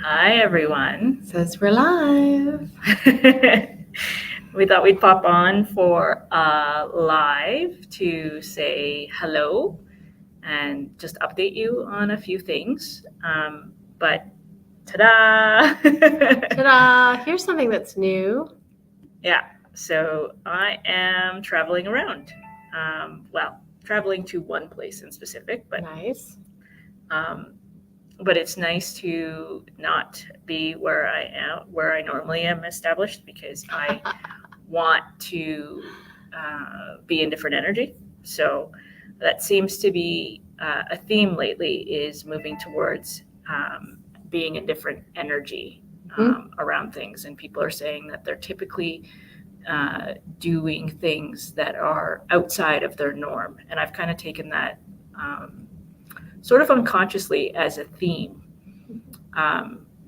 Hi, everyone. Says we're live. We thought we'd pop on for live to say hello and just update you on a few things. But ta-da! Ta-da! Here's something that's new. Yeah, so I am traveling around. Traveling to one place in specific, Nice. um, but it's nice to not be where I normally am established, because I want to be in different energy. So that seems to be a theme lately, is moving towards being in different energy around things. And people are saying that they're typically doing things that are outside of their norm. And I've kind of taken that sort of unconsciously as a theme,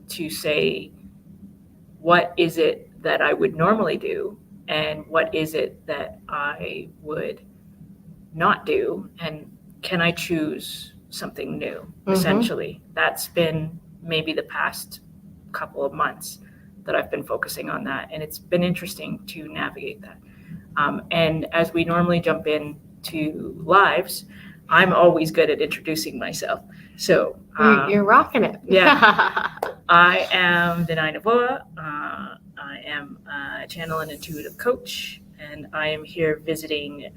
to say, what is it that I would normally do, and what is it that I would not do, and can I choose something new? Essentially, that's been maybe the past couple of months that I've been focusing on that, and it's been interesting to navigate that. And as we normally jump into lives, I'm always good at introducing myself. So You're rocking it. Yeah. I am Danay and Novoa. I am a channel and intuitive coach, and I am here visiting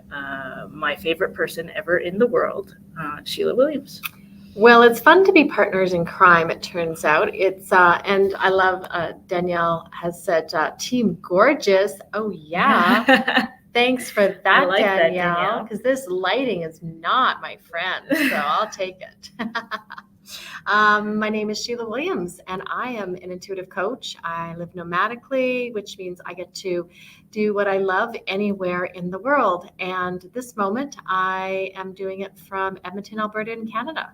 my favorite person ever in the world, Sheila Williams. Well, it's fun to be partners in crime, it turns out. It's and I love Danielle has said Team Gorgeous. Oh yeah. Thanks for that, like that, Danielle, Danielle. because this lighting is not my friend, so I'll take it. My name is Sheila Williams, and I am an intuitive coach. I live nomadically, which means I get to do what I love anywhere in the world. And this moment, I am doing it from Edmonton, Alberta, in Canada.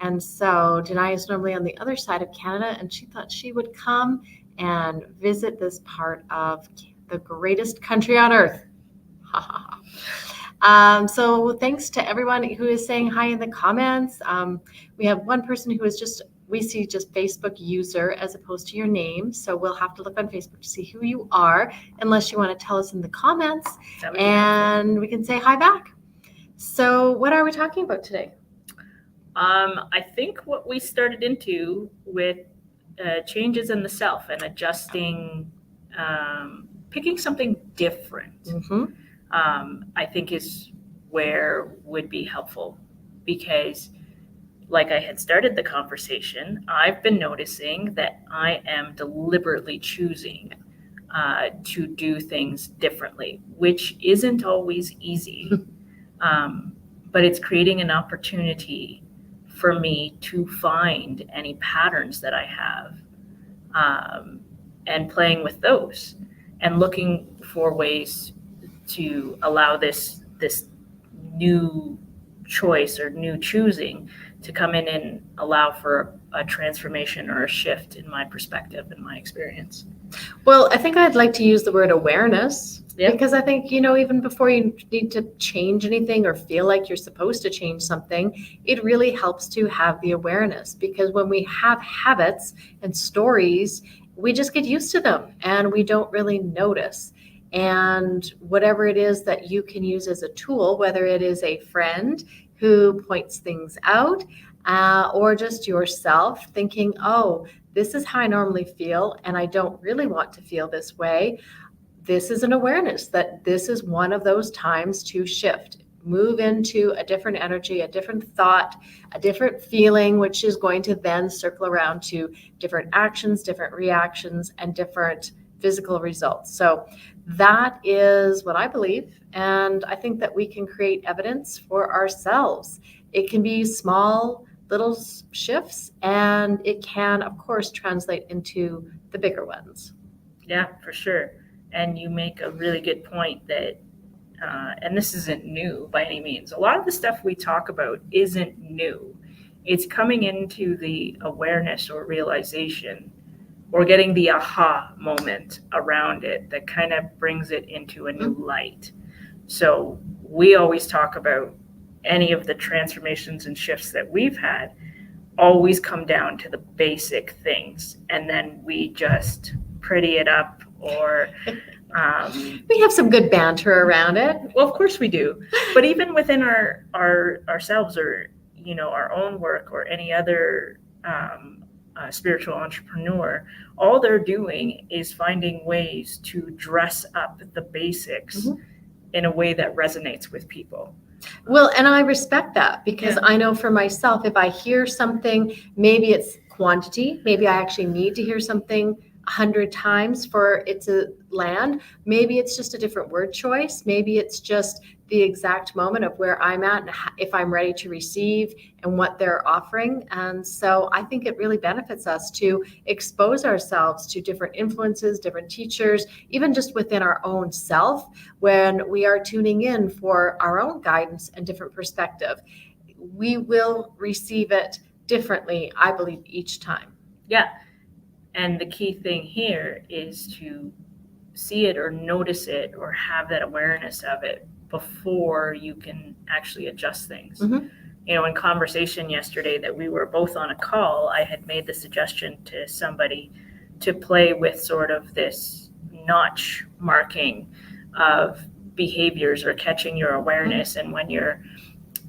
And so Denai is normally on the other side of Canada, and she thought she would come and visit this part of the greatest country on earth. Ha ha ha. So thanks to everyone who is saying hi in the comments. We have one person who is we see just Facebook user as opposed to your name. So we'll have to look on Facebook to see who you are, unless you want to tell us in the comments, and we can say hi back. So what are we talking about today? I think what we started into with changes in the self and adjusting, picking something different. I think is where would be helpful, because like I had started the conversation, I've been noticing that I am deliberately choosing to do things differently, which isn't always easy. But it's creating an opportunity for me to find any patterns that I have, and playing with those and looking for ways to allow this new choice or new choosing to come in and allow for a transformation or a shift in my perspective and my experience. Well, I think I'd like to use the word awareness. Yep. Because I think, even before you need to change anything or feel like you're supposed to change something, it really helps to have the awareness. Because when we have habits and stories, we just get used to them and we don't really notice. And whatever it is that you can use as a tool, whether it is a friend who points things out, or just yourself thinking, oh, this is how I normally feel, and I don't really want to feel this way. This is an awareness that this is one of those times to shift, move into a different energy, a different thought, a different feeling, which is going to then circle around to different actions, different reactions, and different physical results. So that is what I believe. And I think that we can create evidence for ourselves. It can be small little shifts, and it can, of course, translate into the bigger ones. Yeah, for sure. And you make a really good point that, and this isn't new by any means. A lot of the stuff we talk about isn't new. It's coming into the awareness or realization, or getting the aha moment around it, that kind of brings it into a new light. So we always talk about any of the transformations and shifts that we've had always come down to the basic things, and then we just pretty it up, or we have some good banter around it. Well, of course we do, but even within ourselves, or our own work, or any other spiritual entrepreneur, all they're doing is finding ways to dress up the basics in a way that resonates with people. Well, and I respect that, because I know for myself, if I hear something, maybe it's quantity, maybe I actually need to hear something 100 times for it to land. Maybe it's just a different word choice. Maybe it's just the exact moment of where I'm at and if I'm ready to receive and what they're offering. And so I think it really benefits us to expose ourselves to different influences, different teachers, even just within our own self, when we are tuning in for our own guidance and different perspective. We will receive it differently, I believe, each time. Yeah. And the key thing here is to see it or notice it or have that awareness of it before you can actually adjust things. In conversation yesterday that we were both on a call, I had made the suggestion to somebody to play with sort of this notch marking of behaviors or catching your awareness. And when you're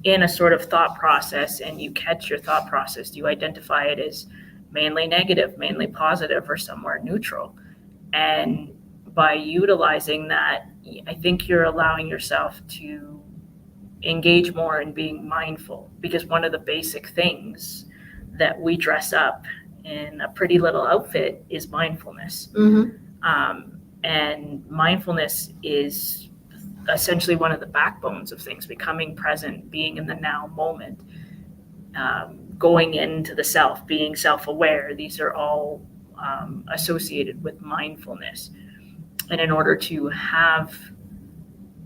in a sort of thought process and you catch your thought process, do you identify it as mainly negative, mainly positive, or somewhere neutral? And by utilizing that, I think you're allowing yourself to engage more in being mindful, because one of the basic things that we dress up in a pretty little outfit is mindfulness. And mindfulness is essentially one of the backbones of things: becoming present, being in the now moment, going into the self, being self-aware. These are all associated with mindfulness. And in order to have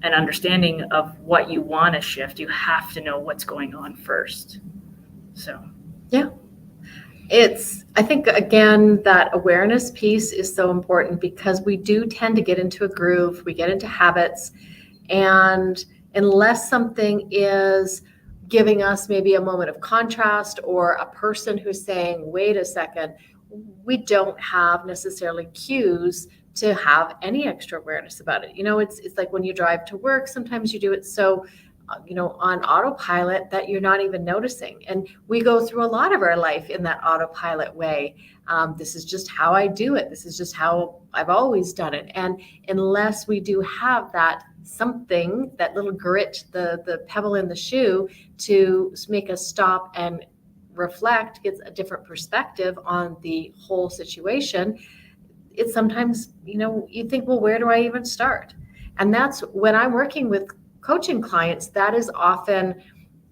an understanding of what you want to shift, you have to know what's going on first. So, yeah. I think, again, that awareness piece is so important, because we do tend to get into a groove, we get into habits, and unless something is giving us maybe a moment of contrast, or a person who's saying, wait a second, we don't have necessarily cues to have any extra awareness about it. It's like when you drive to work, sometimes you do it so on autopilot that you're not even noticing. And we go through a lot of our life in that autopilot way. This is just how I do it. This is just how I've always done it. And unless we do have that something, that little grit, the pebble in the shoe to make us stop and reflect, gets a different perspective on the whole situation, it's sometimes, you think, well, where do I even start? And that's when I'm working with coaching clients, that is often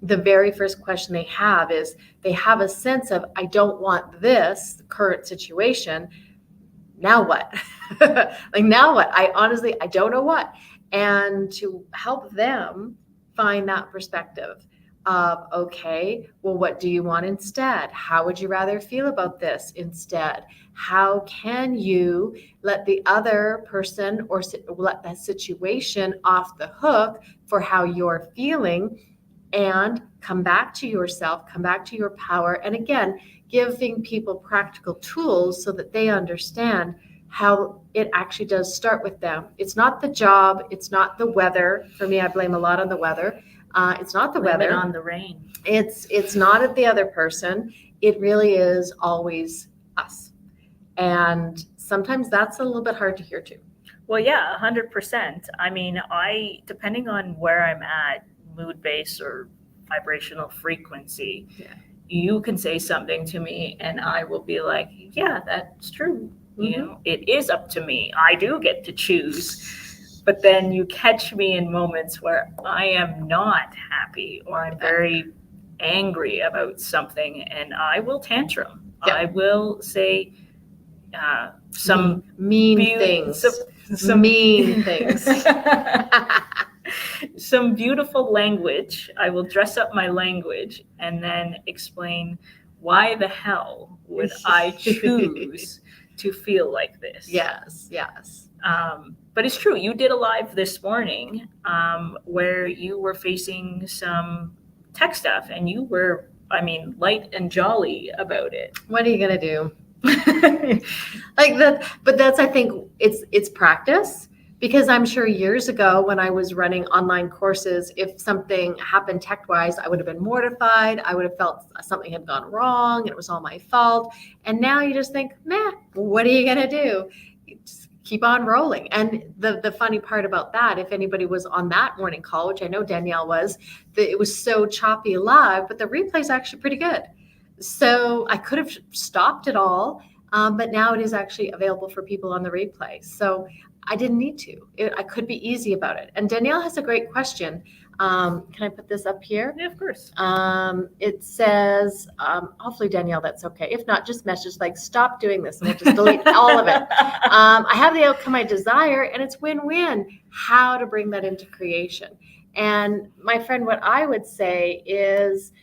the very first question they have. Is they have a sense of, I don't want this current situation. Now what? Like, now what? I don't know what. And to help them find that perspective of, okay, well, what do you want instead? How would you rather feel about this instead? How can you let the other person or let that situation off the hook for how you're feeling, and come back to yourself, come back to your power? And again, giving people practical tools so that they understand how it actually does start with them. It's not the job. It's not the weather. For me, I blame a lot on the weather. It's not the weather. On the rain. It's not at the other person. It really is always us. And sometimes that's a little bit hard to hear too. Well, yeah, 100%. I mean, depending on where I'm at, mood-based or vibrational frequency, you can say something to me and I will be like, yeah, that's true. It is up to me. I do get to choose. But then you catch me in moments where I am not happy, or I'm very angry about something, and I will tantrum. Yeah. I will say some mean things. Some mean things. Some beautiful language. I will dress up my language and then explain, why the hell would I choose to feel like this? Yes. But it's true. You did a live this morning where you were facing some tech stuff, and you were light and jolly about it. What are you going to do? Like that, but that's, I think it's practice, because I'm sure years ago when I was running online courses, if something happened tech wise, I would have been mortified. I would have felt something had gone wrong and it was all my fault. And now you just think, man, what are you going to do? You just keep on rolling. And the funny part about that, if anybody was on that morning call, which I know Danielle was, that it was so choppy live, but the replay is actually pretty good. So I could have stopped it all, but now it is actually available for people on the replay. So I didn't need to. I could be easy about it. And Danielle has a great question. Can I put this up here? Yeah, of course. It says, hopefully Danielle, that's okay. If not, just message like, stop doing this, and we'll just delete all of it. I have the outcome I desire, and it's win-win. How to bring that into creation. And my friend, what I would say is,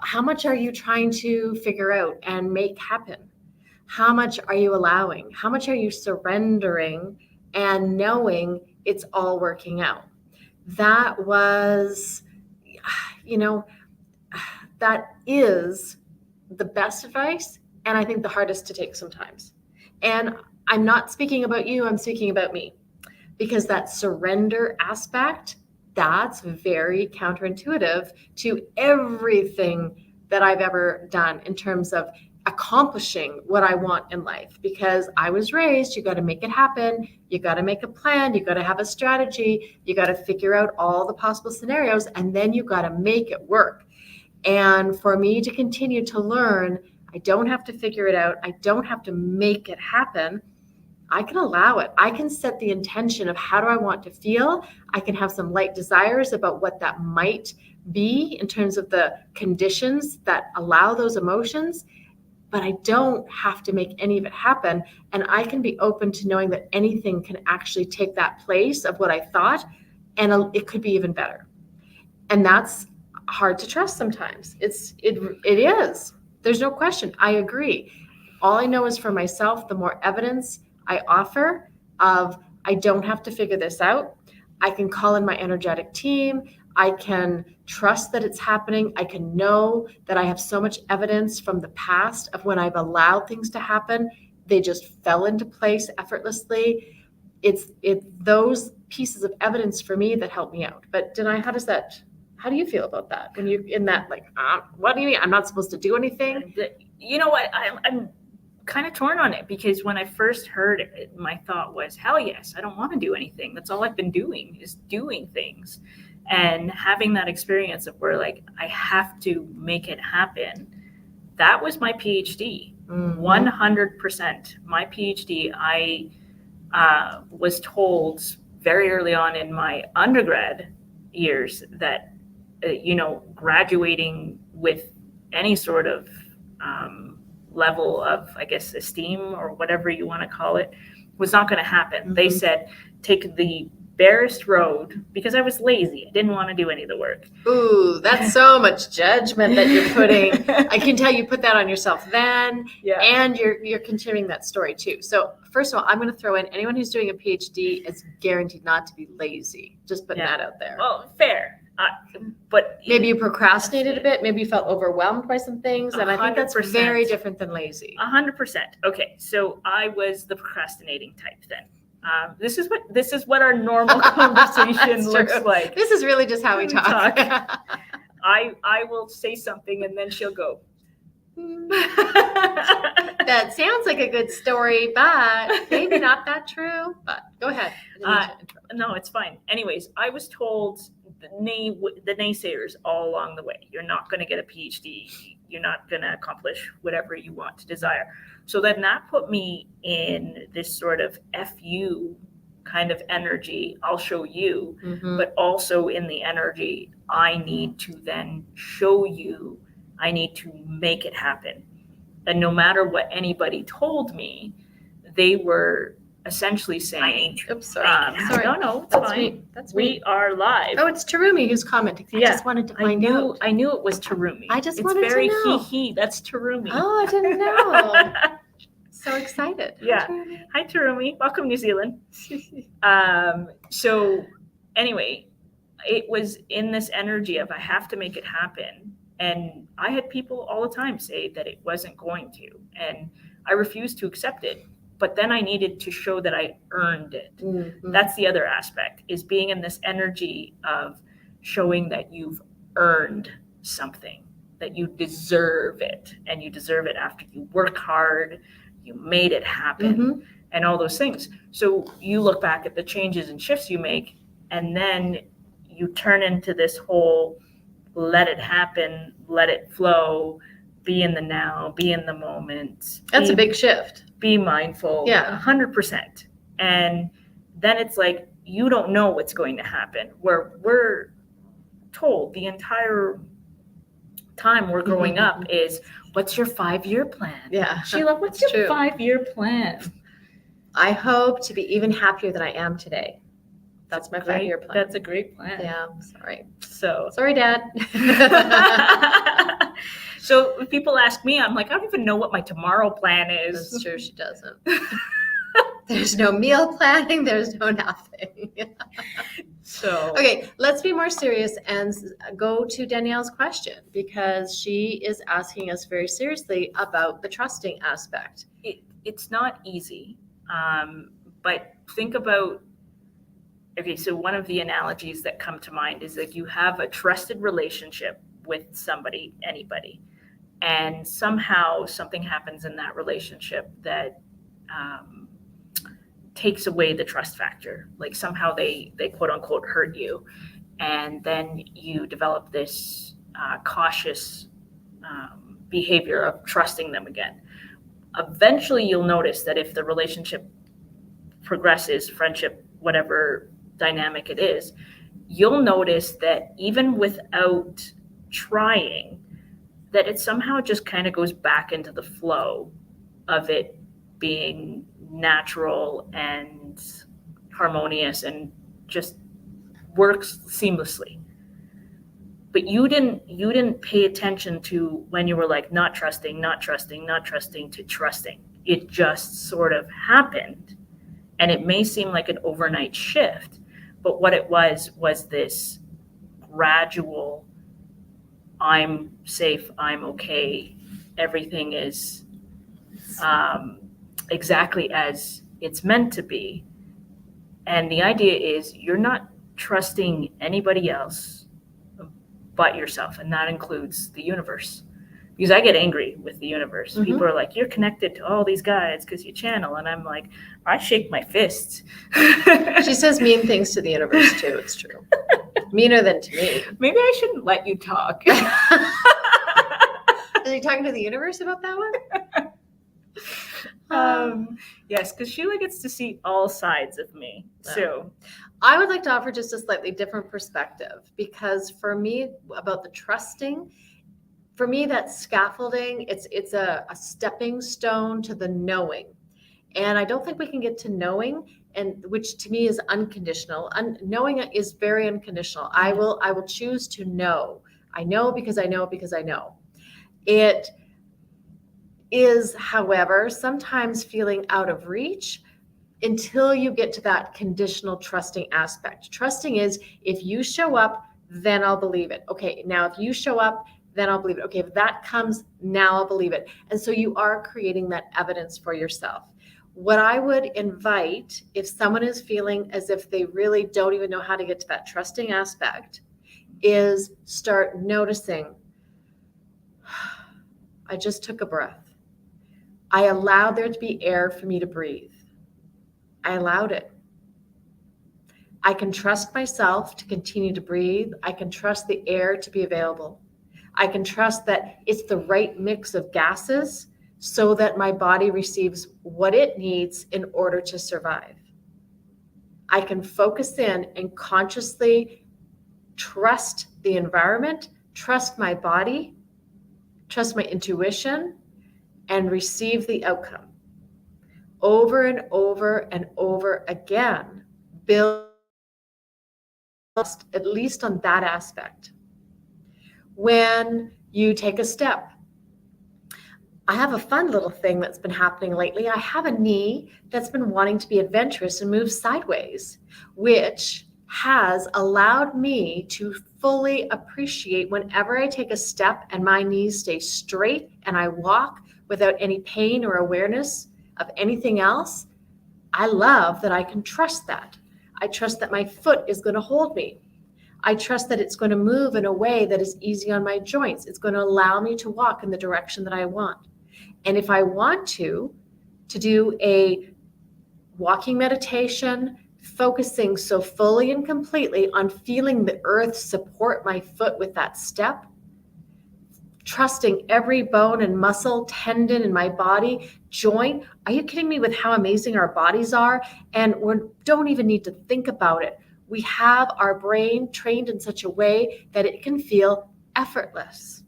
how much are you trying to figure out and make happen? How much are you allowing? How much are you surrendering and knowing it's all working out? That was, that is the best advice, and I think the hardest to take sometimes. And I'm not speaking about you, I'm speaking about me, because that surrender aspect, that's very counterintuitive to everything that I've ever done in terms of accomplishing what I want in life. Because I was raised, you got to make it happen. You got to make a plan. You got to have a strategy. You got to figure out all the possible scenarios, and then you got to make it work. And for me to continue to learn, I don't have to figure it out. I don't have to make it happen. I can allow it. I can set the intention of how do I want to feel. I can have some light desires about what that might be in terms of the conditions that allow those emotions, but I don't have to make any of it happen. And I can be open to knowing that anything can actually take that place of what I thought, and it could be even better. And that's hard to trust sometimes. It is. There's no question. I agree. All I know is for myself, the more evidence I offer of I don't have to figure this out. I can call in my energetic team. I can trust that it's happening. I can know that I have so much evidence from the past of when I've allowed things to happen. They just fell into place effortlessly. It's those pieces of evidence for me that help me out. But Danay, how do you feel about that? When you're in that, like, what do you mean? I'm not supposed to do anything? You know what? I'm kind of torn on it, because when I first heard it, my thought was, hell yes, I don't want to do anything. That's all I've been doing is doing things. And having that experience of where, like, I have to make it happen. That was my PhD. 100%. My PhD, I was told very early on in my undergrad years that, graduating with any sort of level of, I guess, esteem or whatever you want to call it, was not going to happen. Mm-hmm. They said, take the barest road, because I was lazy. I didn't want to do any of the work. Ooh, that's so much judgment that you're putting. I can tell you put that on yourself then, and you're continuing that story too. So first of all, I'm going to throw in anyone who's doing a PhD is guaranteed not to be lazy. Just put that out there. Well, fair. But maybe you procrastinated a bit. Maybe you felt overwhelmed by some things. And 100%. I think that's very different than lazy. 100%. Okay. So I was the procrastinating type then. This is what our normal conversation looks like. This is really just how we talk. I will say something and then she'll go. That sounds like a good story, but maybe not that true. But go ahead. No, it's fine. Anyways, I was told the naysayers all along the way. You're not going to get a PhD. You're not going to accomplish whatever you want to desire. So then that put me in this sort of FU kind of energy. I'll show you, but also in the energy, I need to then show you. I need to make it happen. And no matter what anybody told me, they were essentially saying, oops, sorry. No, it's fine. We are live. Oh, it's Tarumi who's commenting. I just wanted to find out. I knew it was Tarumi. It's wanted very to know. He. That's Tarumi. Oh, I didn't know. So excited. Yeah. Hi, Tarumi. Welcome, New Zealand. So anyway, it was in this energy of I have to make it happen. And I had people all the time say that it wasn't going to, and I refused to accept it. But then I needed to show that I earned it. Mm-hmm. That's the other aspect, is being in this energy of showing that you've earned something, that you deserve it, and you deserve it after you work hard, you made it happen, Mm-hmm. and all those things. So you look back at the changes and shifts you make, and then you turn into this whole let it happen, let it flow, be in the now, be in the moment. That's a big shift. Be mindful. Yeah. 100%. And then it's like, you don't know what's going to happen. Where we're told the entire time we're growing up is, what's your 5-year plan? Yeah. Sheila, what's That's your true. 5-year plan? I hope to be even happier than I am today. That's my 5-year plan. That's a great plan. Yeah, sorry. So Sorry, Dad. So when people ask me, I'm like, I don't even know what my tomorrow plan is. That's true, she doesn't. There's no meal planning, there's no nothing. So Okay, let's be more serious and go to Danielle's question, because she is asking us very seriously about the trusting aspect. it's not easy, but think about, okay, so one of the analogies that come to mind is that you have a trusted relationship with somebody, anybody, and somehow something happens in that relationship that takes away the trust factor. Like somehow they quote unquote hurt you, and then you develop this cautious behavior of trusting them again. Eventually you'll notice that if the relationship progresses, friendship, whatever dynamic it is, you'll notice that even without trying, that it somehow just kind of goes back into the flow of it being natural and harmonious and just works seamlessly. But you didn't pay attention to when you were like not trusting to trusting. It just sort of happened. And it may seem like an overnight shift, but what it was this gradual, I'm safe, I'm okay, everything is exactly as it's meant to be. And the idea is you're not trusting anybody else but yourself, and that includes the universe. Because I get angry with the universe. Mhm. People are like, you're connected to all these guides because you channel. And I'm like, I shake my fists. She says mean things to the universe too, it's true. Meaner than to me. Maybe I shouldn't let you talk. Are you talking to the universe about that one? Yes, because Sheila gets to see all sides of me. So I would like to offer just a slightly different perspective, because for me, about the trusting, for me, that scaffolding, it's a stepping stone to the knowing. And I don't think we can get to knowing, and which to me is unconditional. Knowing is very unconditional. I will choose to know. I know because I know because I know. It is, however, sometimes feeling out of reach until you get to that conditional trusting aspect. Trusting is, if you show up, then I'll believe it. Okay, now if you show up, then I'll believe it. Okay, if that comes, now I'll believe it. And so you are creating that evidence for yourself. What I would invite, if someone is feeling as if they really don't even know how to get to that trusting aspect, is start noticing, I just took a breath. I allowed there to be air for me to breathe. I allowed it. I can trust myself to continue to breathe. I can trust the air to be available. I can trust that it's the right mix of gases so that my body receives what it needs in order to survive. I can focus in and consciously trust the environment, trust my body, trust my intuition, and receive the outcome. Over and over and over again, build at least on that aspect. When you take a step, I have a fun little thing that's been happening lately. I have a knee that's been wanting to be adventurous and move sideways, which has allowed me to fully appreciate whenever I take a step and my knees stay straight and I walk without any pain or awareness of anything else. I love that I can trust that. I trust that my foot is going to hold me. I trust that it's going to move in a way that is easy on my joints. It's going to allow me to walk in the direction that I want. And if I want to do a walking meditation, focusing so fully and completely on feeling the earth support my foot with that step, trusting every bone and muscle, tendon in my body, joint. Are you kidding me with how amazing our bodies are? And we don't even need to think about it. We have our brain trained in such a way that it can feel effortless.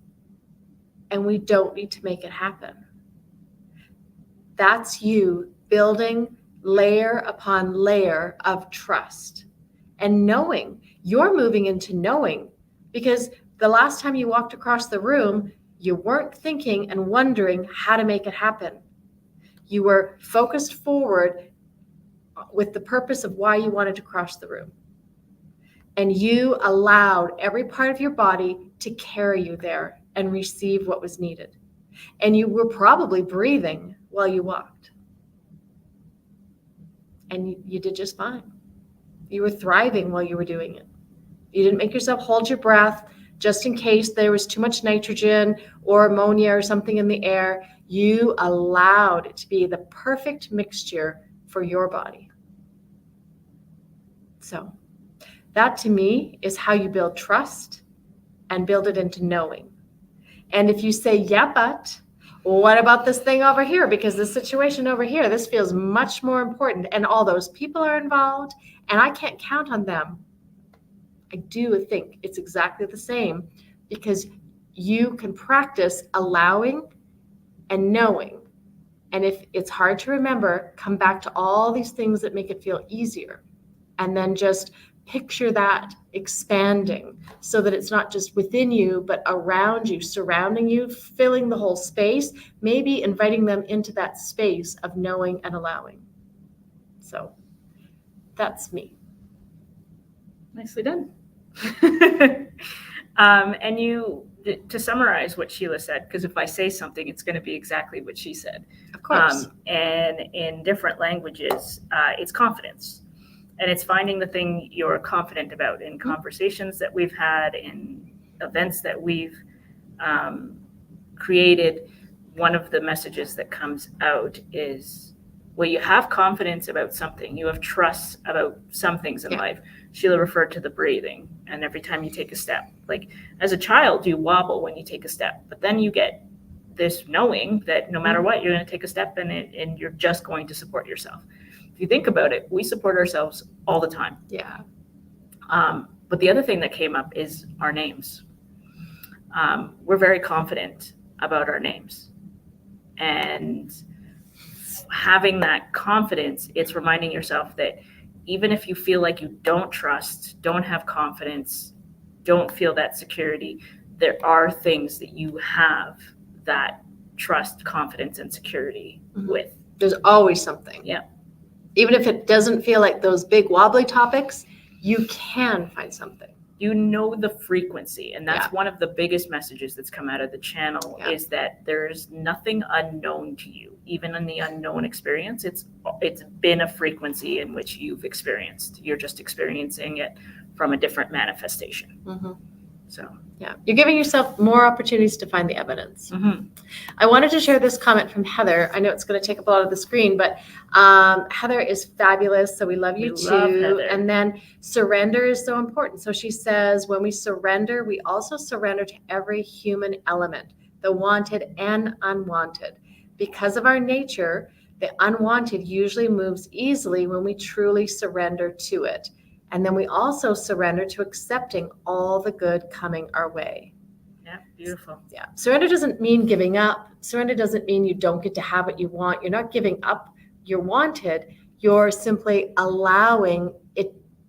And we don't need to make it happen. That's you building layer upon layer of trust and knowing. You're moving into knowing, because the last time you walked across the room, you weren't thinking and wondering how to make it happen. You were focused forward with the purpose of why you wanted to cross the room. And you allowed every part of your body to carry you there and receive what was needed. And you were probably breathing while you walked. And you did just fine. You were thriving while you were doing it. You didn't make yourself hold your breath just in case there was too much nitrogen or ammonia or something in the air. You allowed it to be the perfect mixture for your body. So that to me is how you build trust and build it into knowing. And if you say, yeah, but what about this thing over here? Because this situation over here, this feels much more important. And all those people are involved and I can't count on them. I do think it's exactly the same, because you can practice allowing and knowing. And if it's hard to remember, come back to all these things that make it feel easier. And then just picture that expanding so that it's not just within you, but around you, surrounding you, filling the whole space, maybe inviting them into that space of knowing and allowing. So that's me. Nicely done. And to summarize what Sheila said, because if I say something, it's going to be exactly what she said. Of course. And in different languages, it's confidence. And it's finding the thing you're confident about in conversations that we've had, in events that we've created. One of the messages that comes out is, well, you have confidence about something. You have trust about some things in life. Sheila referred to the breathing. And every time you take a step, like as a child, you wobble when you take a step. But then you get this knowing that no matter what, you're going to take a step and you're just going to support yourself. If you think about it, we support ourselves all the time. Yeah. But the other thing that came up is our names. We're very confident about our names. And having that confidence, it's reminding yourself that even if you feel like you don't trust, don't have confidence, don't feel that security, there are things that you have that trust, confidence, and security with. There's always something. Yeah. Even if it doesn't feel like those big wobbly topics, you can find something. You know the frequency, and that's one of the biggest messages that's come out of the channel is that there's nothing unknown to you. Even in the unknown experience, it's been a frequency in which you've experienced. You're just experiencing it from a different manifestation. So you're giving yourself more opportunities to find the evidence. I wanted to share this comment from Heather. I know it's going to take up a lot of the screen, but Heather is fabulous. So we love you too. Love Heather. And then surrender is so important. So she says, when we surrender, we also surrender to every human element, the wanted and unwanted. Because of our nature, the unwanted usually moves easily when we truly surrender to it. And then we also surrender to accepting all the good coming our way. Yeah, beautiful. Yeah. Surrender doesn't mean giving up. Surrender doesn't mean you don't get to have what you want. You're not giving up your wanted. You're simply allowing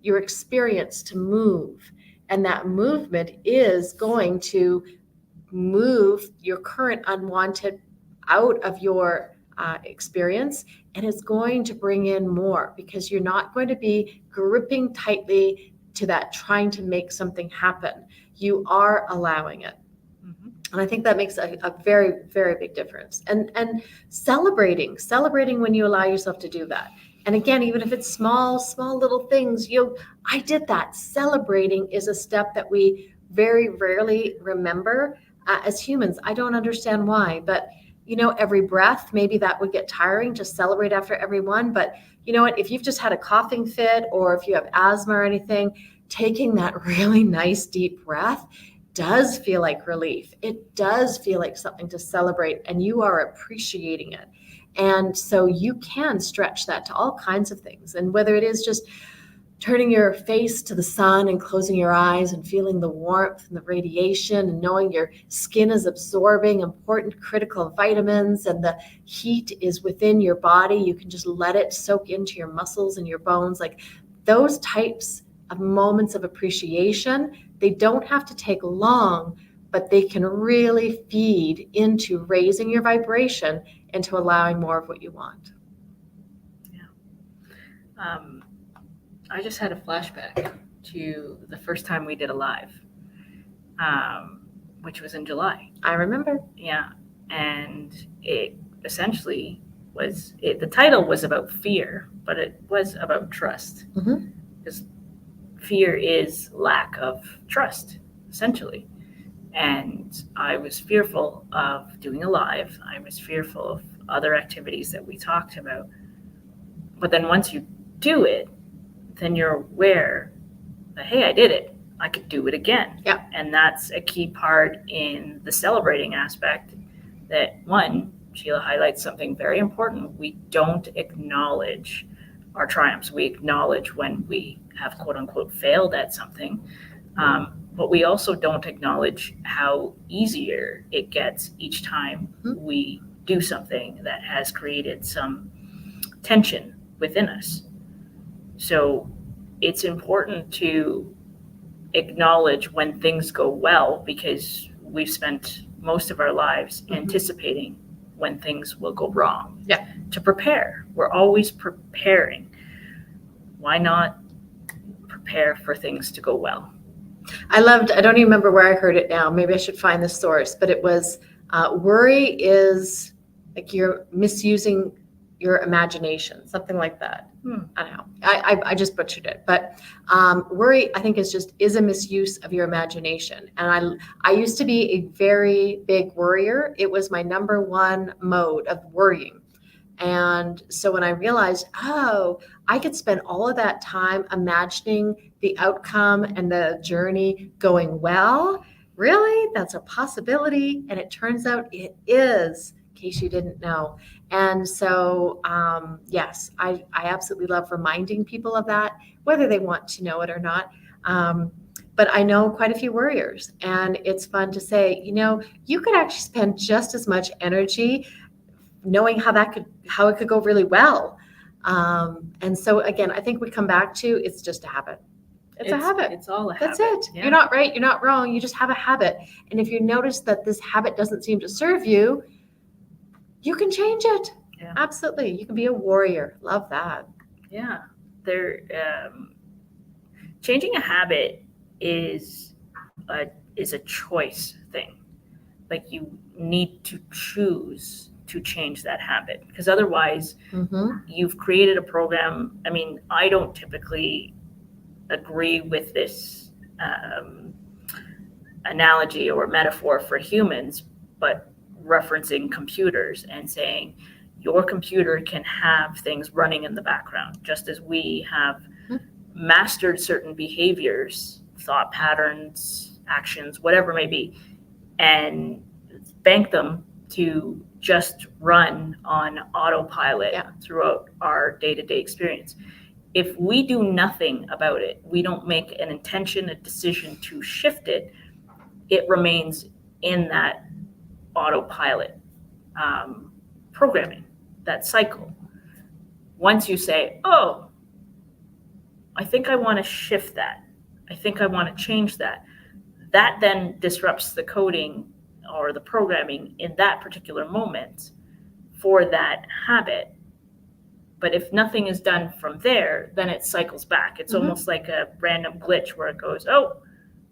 your experience to move. And that movement is going to move your current unwanted out of your experience, and it's going to bring in more, because you're not going to be gripping tightly to that trying to make something happen. You are allowing it. Mhm. And I think that makes a very, very big difference. And celebrating when you allow yourself to do that. And again, even if it's small little things, I did that. Celebrating is a step that we very rarely remember as humans. I don't understand why, but every breath, maybe that would get tiring to celebrate after every one. But you know what? If you've just had a coughing fit or if you have asthma or anything, taking that really nice deep breath does feel like relief. It does feel like something to celebrate, and you are appreciating it. And so you can stretch that to all kinds of things. And whether it is just turning your face to the sun and closing your eyes and feeling the warmth and the radiation and knowing your skin is absorbing important critical vitamins and the heat is within your body, you can just let it soak into your muscles and your bones. Like those types of moments of appreciation, they don't have to take long, but they can really feed into raising your vibration into allowing more of what you want. I just had a flashback to the first time we did a live, which was in July. I remember. Yeah. And it essentially the title was about fear, but it was about trust. Mm-hmm. Because fear is lack of trust, essentially. And I was fearful of doing a live. I was fearful of other activities that we talked about. But then once you do it, then you're aware that, hey, I did it. I could do it again. Yeah. And that's a key part in the celebrating aspect that, one, Sheila highlights something very important. We don't acknowledge our triumphs. We acknowledge when we have, quote unquote, failed at something. But we also don't acknowledge how easier it gets each time we do something that has created some tension within us. So it's important to acknowledge when things go well, because we've spent most of our lives anticipating when things will go wrong. Yeah. To prepare. We're always preparing. Why not prepare for things to go well? I don't even remember where I heard it now. Maybe I should find the source, but it was worry is like you're misusing your imagination, something like that. I don't know. I just butchered it, but worry, I think, is a misuse of your imagination. And I used to be a very big worrier. It was my number one mode of worrying. And so when I realized, I could spend all of that time imagining the outcome and the journey going well, really? That's a possibility. And it turns out it is, in case you didn't know. And so, yes, I absolutely love reminding people of that, whether they want to know it or not. But I know quite a few worriers, and it's fun to say, you could actually spend just as much energy knowing how it could go really well. And so again, I think we come back to, it's just a habit. It's a habit. It's all a habit. That's it. Yeah. You're not right. You're not wrong. You just have a habit. And if you notice that this habit doesn't seem to serve you, you can change it. Yeah. Absolutely. You can be a warrior. Love that. Yeah. Changing a habit is a choice thing. Like you need to choose to change that habit, because otherwise you've created a program. I mean, I don't typically agree with this analogy or metaphor for humans, but referencing computers and saying your computer can have things running in the background, just as we have mastered certain behaviors, thought patterns, actions, whatever it may be, and bank them to just run on autopilot throughout our day-to-day experience. If we do nothing about it, we don't make an intention, a decision to shift it, it remains in that autopilot programming, that cycle. Once you say, I think I want to shift that, I think I want to change that, that then disrupts the coding or the programming in that particular moment for that habit. But if nothing is done from there, then it cycles back. It's Mhm. almost like a random glitch where it goes, oh,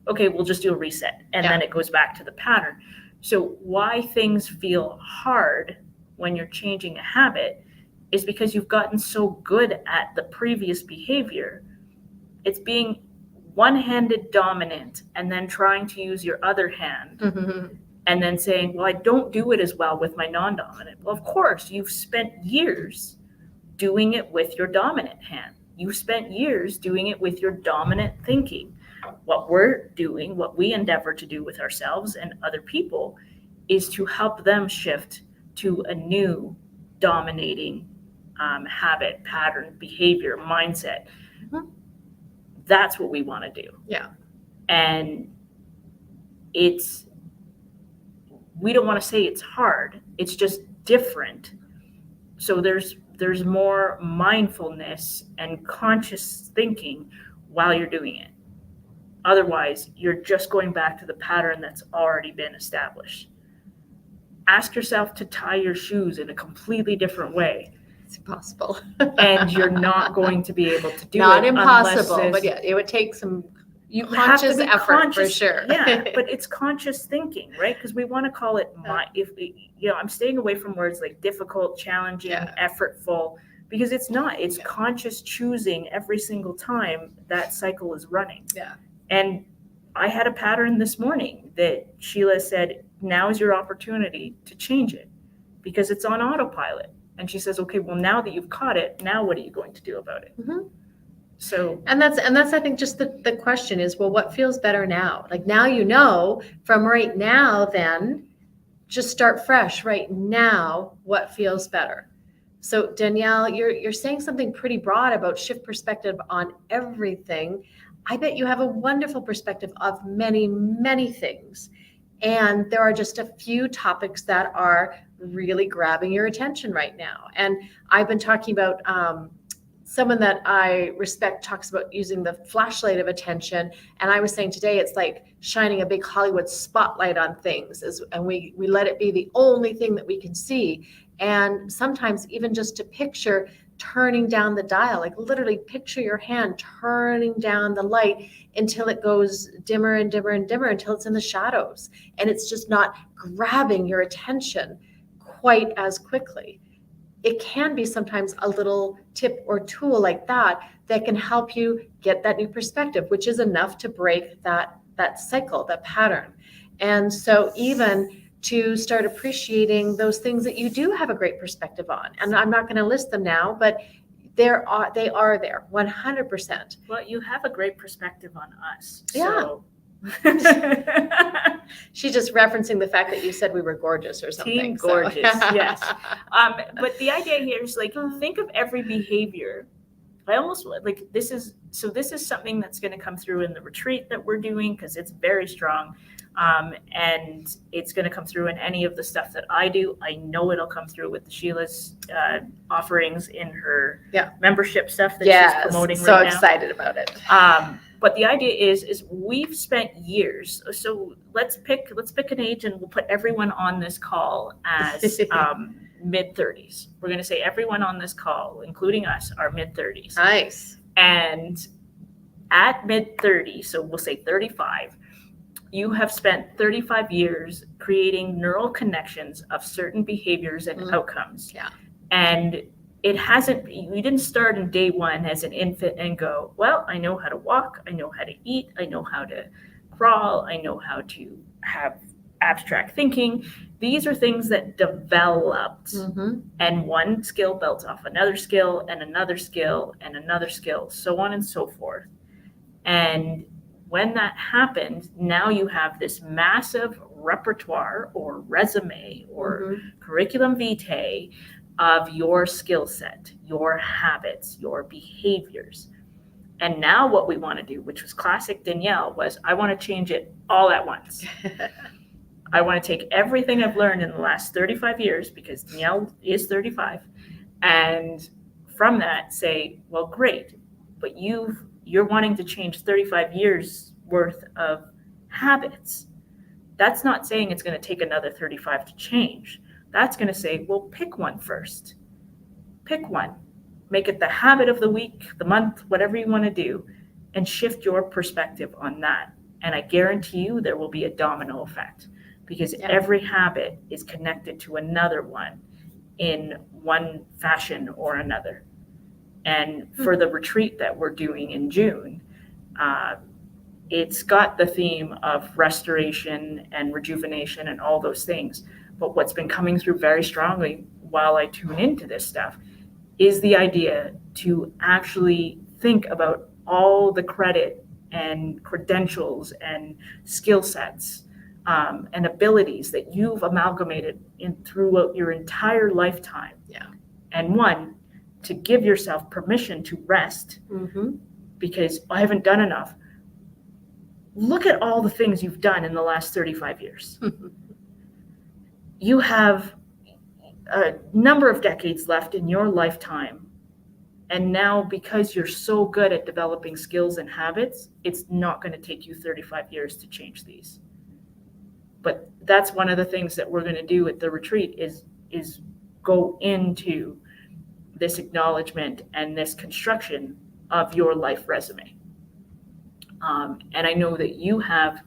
okay, we'll just do a reset. And then it goes back to the pattern. So why things feel hard when you're changing a habit is because you've gotten so good at the previous behavior. It's being one-handed dominant and then trying to use your other hand Mhm. and then saying, well, I don't do it as well with my non-dominant. Well, of course, you've spent years doing it with your dominant hand. You've spent years doing it with your dominant thinking. What we're doing, what we endeavor to do with ourselves and other people, is to help them shift to a new dominating habit, pattern, behavior, mindset. Mhm. That's what we want to do. Yeah. And we don't want to say it's hard. It's just different. So there's more mindfulness and conscious thinking while you're doing it. Otherwise, you're just going back to the pattern that's already been established. Ask yourself to tie your shoes in a completely different way. It's impossible. And you're not going to be able to do Not it. impossible, but yeah, it would take some you have to conscious be effort conscious, for sure. Yeah, but it's conscious thinking, right? Because we want to call it I'm staying away from words like difficult, challenging, effortful, because it's not. It's conscious choosing every single time that cycle is running. Yeah. And I had a pattern this morning that Sheila said, now is your opportunity to change it because it's on autopilot. And she says, okay, well, now that you've caught it, now what are you going to do about it? Mm-hmm. So, and that's I think just the question is, well, what feels better now? Like now, from right now, then just start fresh right now. What feels better? So Danielle, you're saying something pretty broad about shift perspective on everything. I bet you have a wonderful perspective of many, many things. And there are just a few topics that are really grabbing your attention right now. And I've been talking about someone that I respect talks about using the flashlight of attention. And I was saying today, it's like shining a big Hollywood spotlight on things, and we let it be the only thing that we can see. And sometimes even just to picture turning down the dial, like literally picture your hand turning down the light until it goes dimmer and dimmer and dimmer until it's in the shadows. And it's just not grabbing your attention quite as quickly. It can be sometimes a little tip or tool like that can help you get that new perspective, which is enough to break that cycle, that pattern. And so even to start appreciating those things that you do have a great perspective on. And I'm not going to list them now, but they are there 100%. Well, you have a great perspective on us. Yeah. So. She's just referencing the fact that you said we were gorgeous or something. Team gorgeous, yes. But the idea here is like, think of every behavior. I almost like this is something that's going to come through in the retreat that we're doing because it's very strong. And it's going to come through in any of the stuff that I do. I know it'll come through with the Sheila's offerings in her membership stuff that she's promoting right now. So excited about it. But the idea is we've spent years. So let's pick an age, and we'll put everyone on this call as mid-30s. We're going to say everyone on this call, including us, are mid-30s. Nice. And at mid-30s, so we'll say 35, you have spent 35 years creating neural connections of certain behaviors and outcomes. Yeah. And we didn't start in day one as an infant and go, well, I know how to walk, I know how to eat, I know how to crawl, I know how to have abstract thinking. These are things that developed, and one skill built off another skill and another skill and another skill, so on and so forth. And when that happened, now you have this massive repertoire or resume or curriculum vitae of your skill set, your habits, your behaviors. And now what we want to do, which was classic Danielle, was I want to change it all at once. I want to take everything I've learned in the last 35 years, because Danielle is 35, and from that say, well, great, but you're wanting to change 35 years worth of habits. That's not saying it's going to take another 35 to change. That's going to say, well, pick one first. Pick one. make it the habit of the week, the month, whatever you want to do, and shift your perspective on that. And I guarantee you there will be a domino effect, because every habit is connected to another one in one fashion or another. And for the retreat that we're doing in June, it's got the theme of restoration and rejuvenation and all those things. But what's been coming through very strongly while I tune into this stuff is the idea to actually think about all the credit and credentials and skill sets and abilities that you've amalgamated in throughout your entire lifetime. Yeah. And one, to give yourself permission to rest, because I haven't done enough. Look at all the things you've done in the last 35 years. You have a number of decades left in your lifetime. And now, because you're so good at developing skills and habits, it's not going to take you 35 years to change these. But that's one of the things that we're going to do at the retreat is go into this acknowledgement and this construction of your life resume. And I know that you have,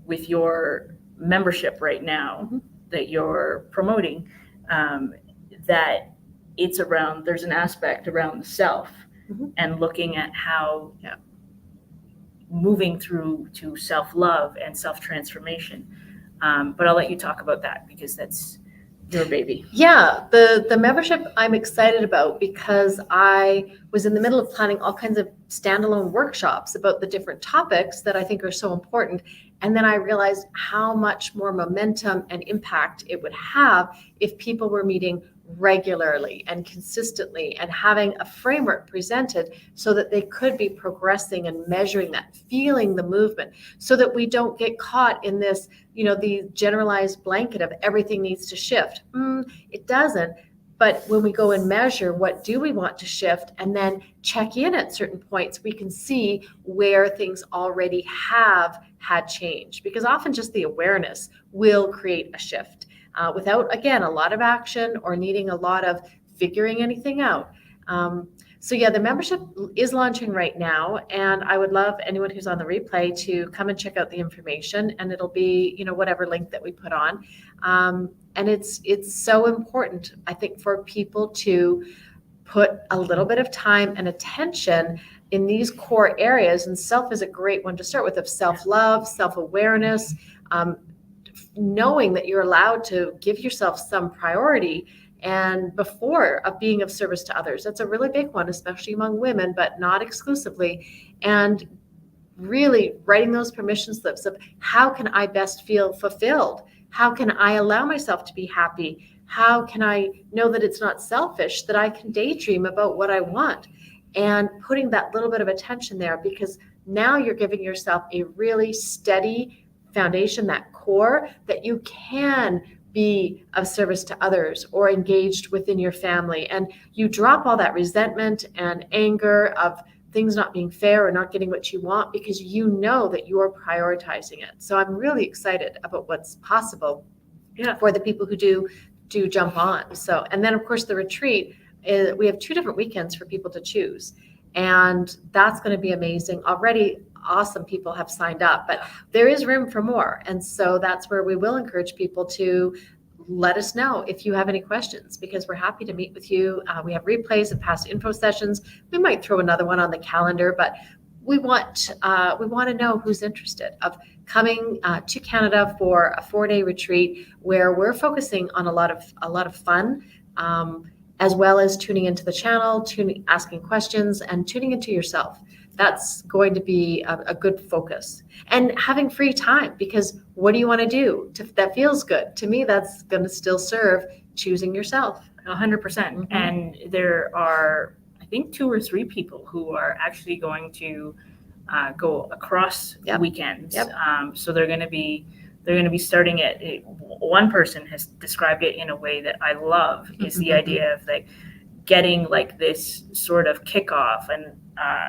with your membership right now that you're promoting, that it's around, there's an aspect around the self and looking at how moving through to self-love and self-transformation. But I'll let you talk about that, because that's your baby. Yeah, the membership I'm excited about, because I was in the middle of planning all kinds of standalone workshops about the different topics that I think are so important. And then I realized how much more momentum and impact it would have if people were meeting regularly and consistently and having a framework presented so that they could be progressing and measuring that, feeling the movement, so that we don't get caught in this, the generalized blanket of everything needs to shift. It doesn't. But when we go and measure, what do we want to shift, and then check in at certain points, we can see where things already have had change, because often just the awareness will create a shift without, again, a lot of action or needing a lot of figuring anything out. So yeah, the membership is launching right now, and I would love anyone who's on the replay to come and check out the information, and it'll be, whatever link that we put on. And it's so important, I think, for people to put a little bit of time and attention in these core areas. And self is a great one to start with, of self-love, self-awareness, knowing that you're allowed to give yourself some priority, and before of being of service to others. That's a really big one, especially among women, but not exclusively. And really writing those permission slips of, how can I best feel fulfilled? How can I allow myself to be happy? How can I know that it's not selfish, that I can daydream about what I want? And putting that little bit of attention there, because now you're giving yourself a really steady foundation, that core, that you can be of service to others or engaged within your family. And you drop all that resentment and anger of things not being fair or not getting what you want, because you know that you're prioritizing it. So I'm really excited about what's possible for the people who do jump on. So, and then of course the retreat, we have 2 different weekends for people to choose. And that's going to be amazing. Already awesome people have signed up, but there is room for more. And so that's where we will encourage people to let us know if you have any questions, because we're happy to meet with you. We have replays of past info sessions. We might throw another one on the calendar, but we want to know who's interested of coming to Canada for a 4-day retreat where we're focusing on a lot of fun, as well as tuning into the channel, asking questions, and tuning into yourself. That's going to be a good focus. And having free time, because what do you want to do that feels good? To me, that's going to still serve choosing yourself. 100%. And there are, I think, 2 or 3 people who are actually going to go across weekends. So they're going to be starting it. One person has described it in a way that I love, is the idea of like getting like this sort of kickoff. And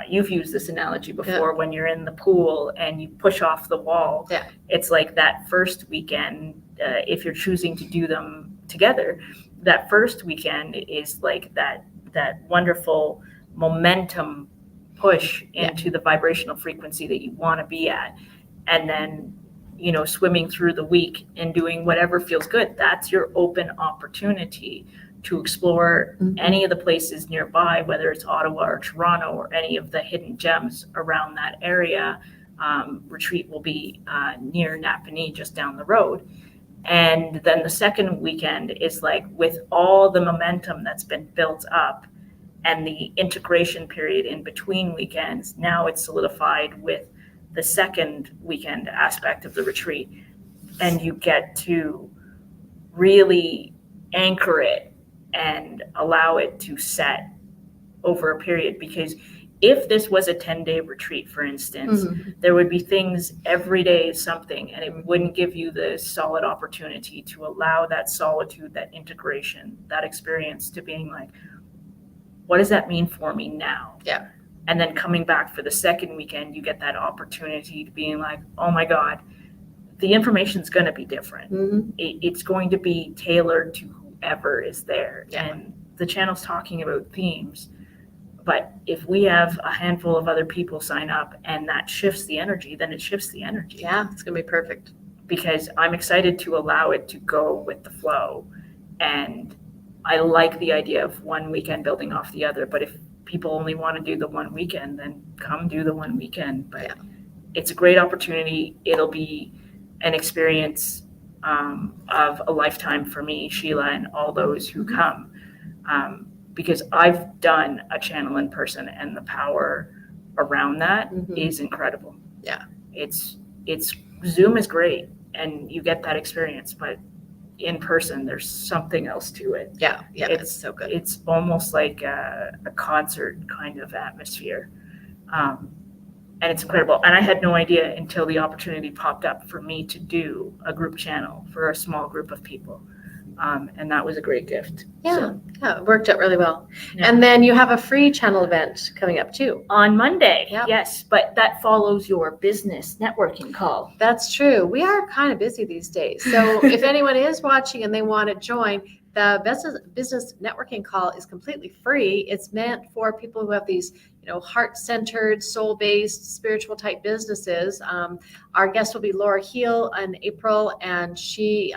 you've used this analogy before, when you're in the pool and you push off the wall. It's like that first weekend, if you're choosing to do them together, that first weekend is like that that wonderful momentum push into the vibrational frequency that you want to be at. And then, swimming through the week and doing whatever feels good. That's your open opportunity to explore any of the places nearby, whether it's Ottawa or Toronto or any of the hidden gems around that area. Retreat will be near Napanee, just down the road. And then the second weekend is like, with all the momentum that's been built up and the integration period in between weekends, now it's solidified with the second weekend aspect of the retreat. And you get to really anchor it and allow it to set over a period. Because if this was a 10-day retreat, for instance, there would be things every day, something, and it wouldn't give you the solid opportunity to allow that solitude, that integration, that experience to being like, what does that mean for me now? Yeah. And then coming back for the second weekend, you get that opportunity to being like, oh my God, the information's going to be different. It's going to be tailored to whoever is there. Yeah. And the channel's talking about themes. But if we have a handful of other people sign up and that shifts the energy, then it shifts the energy. Yeah, it's going to be perfect. Because I'm excited to allow it to go with the flow. And I like the idea of one weekend building off the other. But if people only want to do the one weekend, then come do the one weekend. But it's a great opportunity. It'll be an experience of a lifetime for me, Sheila, and all those who come. Because I've done a channel in person, and the power around that is incredible. Yeah. It's Zoom is great and you get that experience, but in person there's something else to it. Yeah. It's so good. It's almost like a concert kind of atmosphere. And it's incredible. And I had no idea until the opportunity popped up for me to do a group channel for a small group of people. And that was a great gift. Yeah, it worked out really well. Yeah. And then you have a free channel event coming up too. On Monday, yes, but that follows your business networking call. That's true. We are kind of busy these days. So if anyone is watching and they want to join, the business networking call is completely free. It's meant for people who have these, heart-centered, soul-based, spiritual type businesses. Our guest will be Laura Heel in April, and she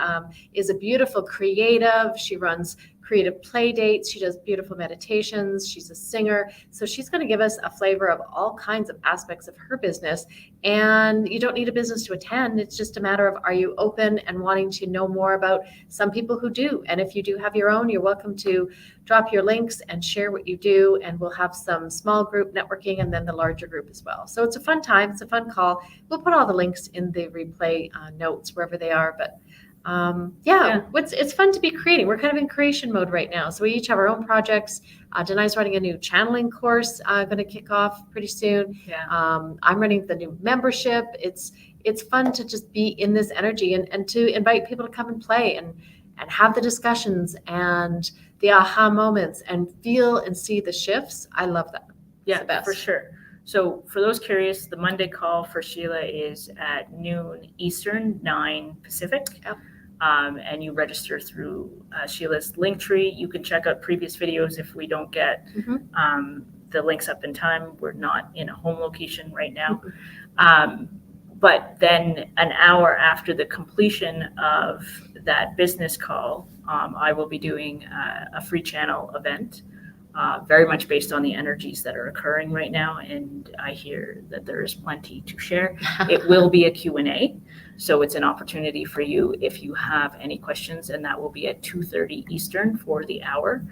is a beautiful creative. She runs creative play dates. She does beautiful meditations. She's a singer. So she's going to give us a flavor of all kinds of aspects of her business. And you don't need a business to attend. It's just a matter of, are you open and wanting to know more about some people who do? And if you do have your own, you're welcome to drop your links and share what you do. And we'll have some small group networking and then the larger group as well. So it's a fun time. It's a fun call. We'll put all the links in the replay notes wherever they are. But it's fun to be creating. We're kind of in creation mode right now. So we each have our own projects. Danay's running a new channeling course, going to kick off pretty soon. Yeah. I'm running the new membership. It's fun to just be in this energy and to invite people to come and play and have the discussions and the aha moments and feel and see the shifts. I love that. Yeah, for sure. So for those curious, the Monday call for Sheila is at noon Eastern, 9 Pacific. Yep. And you register through Sheila's Linktree. You can check out previous videos if we don't get the links up in time. We're not in a home location right now. But then an hour after the completion of that business call, I will be doing a free channel event. Very much based on the energies that are occurring right now, and I hear that there is plenty to share. It will be a Q&A, so it's an opportunity for you if you have any questions, and that will be at 2:30 Eastern for the hour,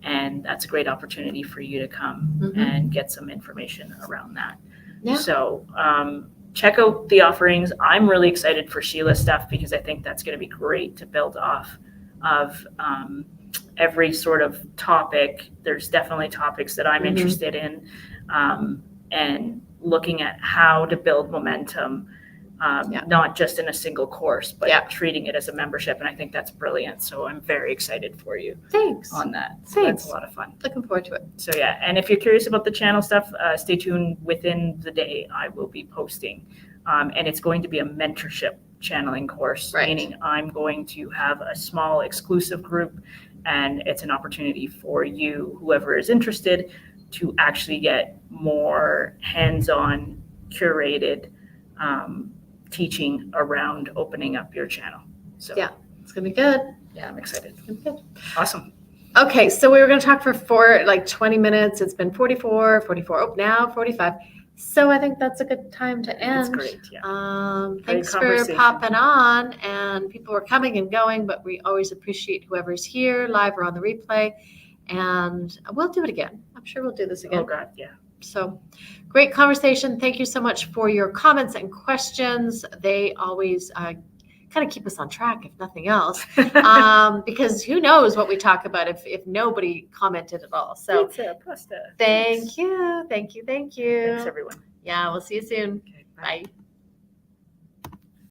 and that's a great opportunity for you to come and get some information around that. Yeah. So check out the offerings. I'm really excited for Sheila's stuff because I think that's going to be great to build off of. Every sort of topic. There's definitely topics that I'm interested in, and looking at how to build momentum, not just in a single course, but treating it as a membership. And I think that's brilliant. So I'm very excited for you. Thanks. On that. So that's a lot of fun. Looking forward to it. So yeah, and if you're curious about the channel stuff, stay tuned. Within the day, I will be posting, and it's going to be a mentorship channeling course, meaning I'm going to have a small exclusive group and it's an opportunity for you, whoever is interested, to actually get more hands-on, curated teaching around opening up your channel. So Yeah. It's going to be good. yeah, I'm excited. It's gonna be good. Awesome. Okay, so we were going to talk for 20 minutes. It's been 44, now 45. So I think that's a good time to end. It's great. Yeah. Thanks for conversation. popping on, and people are coming and going, but we always appreciate whoever's here live or on the replay, and we'll do it again. I'm sure we'll do this again. Oh God, yeah. So great conversation. Thank you so much for your comments and questions. They always kind of keep us on track, if nothing else, because who knows what we talk about if nobody commented at all. So Pizza, pasta. thank you. Thanks, everyone. Yeah, we'll see you soon. Okay, bye. Bye.